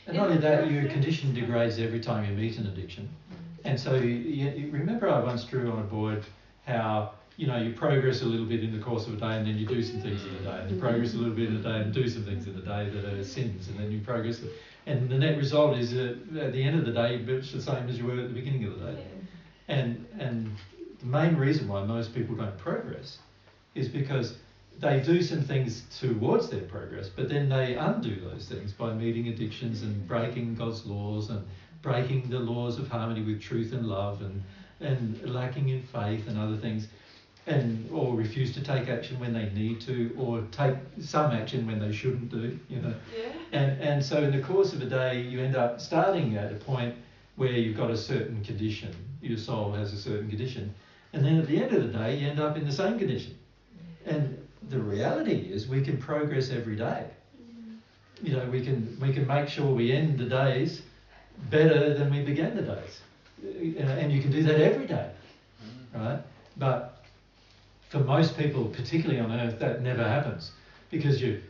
And not only that, your condition degrades every time you meet an addiction. And so you remember I once drew on a board how, you know, you progress a little bit in the course of a day and then you do some things in the day, and you progress a little bit in a day and do some things in the day that are sins, and then you progress. And the net result is that at the end of the day, it's the same as you were at the beginning of the day. And the main reason why most people don't progress is because they do some things towards their progress, but then they undo those things by meeting addictions and breaking God's laws and breaking the laws of harmony with truth and love, and lacking in faith and other things, or refuse to take action when they need to, or take some action when they shouldn't do, you know. Yeah. And so in the course of a day, you end up starting at a point where you've got a certain condition, your soul has a certain condition, and then at the end of the day, you end up in the same condition. And the reality is we can progress every day. You know, we can make sure we end the days better than we began the days. And you can do that every day, right? But for most people, particularly on earth, that never happens, because you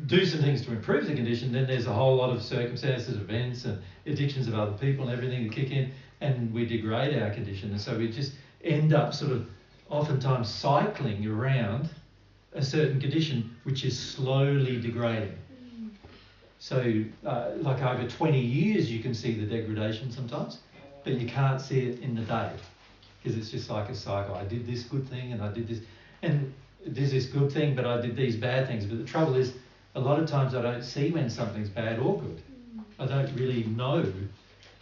do some things to improve the condition, then there's a whole lot of circumstances, events and addictions of other people and everything that kick in, and we degrade our condition. And so we just end up sort of oftentimes cycling around a certain condition which is slowly degrading. So like over 20 years you can see the degradation sometimes, but you can't see it in the day, because it's just like a cycle. I did this good thing and I did this, and did this good thing, but I did these bad things. But the trouble is, a lot of times I don't see when something's bad or good. I don't really know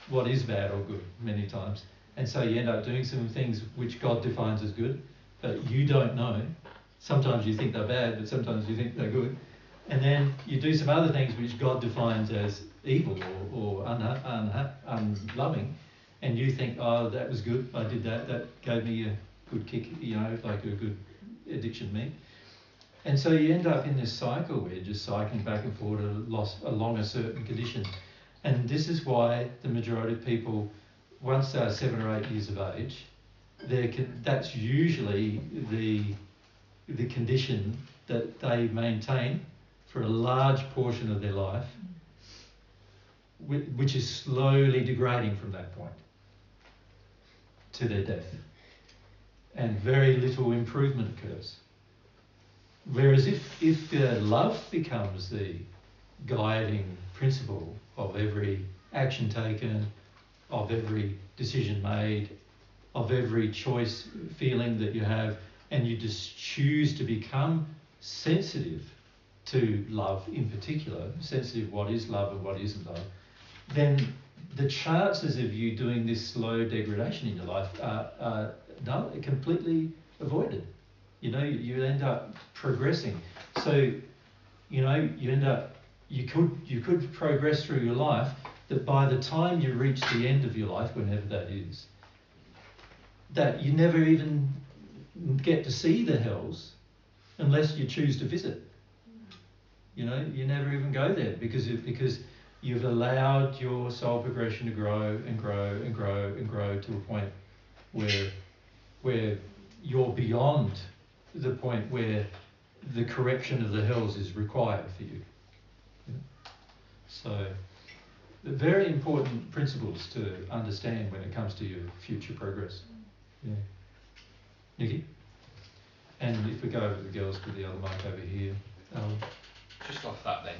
what is bad or good many times. And so you end up doing some things which God defines as good, but you don't know. Sometimes you think they're bad, but sometimes you think they're good. And then you do some other things which God defines as evil or unloving, and you think, oh, that was good, I did that, that gave me a good kick, you know, like a good addiction me. And so you end up in this cycle where you're just cycling back and forward along a certain condition. And this is why the majority of people, once they're 7 or 8 years of age, that's usually the condition that they maintain for a large portion of their life, which is slowly degrading from that point to their death. And very little improvement occurs. Whereas if love becomes the guiding principle of every action taken, of every decision made, of every choice feeling that you have, and you just choose to become sensitive to love in particular, sensitive what is love and what isn't love, then the chances of you doing this slow degradation in your life are completely avoided. You know, you end up progressing. So, you know, you could progress through your life, that by the time you reach the end of your life, whenever that is, that you never even get to see the hells unless you choose to visit. You know, you never even go there because you've allowed your soul progression to grow and grow and grow and grow to a point where you're beyond the point where the correction of the hells is required for you. Yeah. So, the very important principles to understand when it comes to your future progress. Yeah. Nikki? And if we go over to the girls with the other mic over here. Just off that then,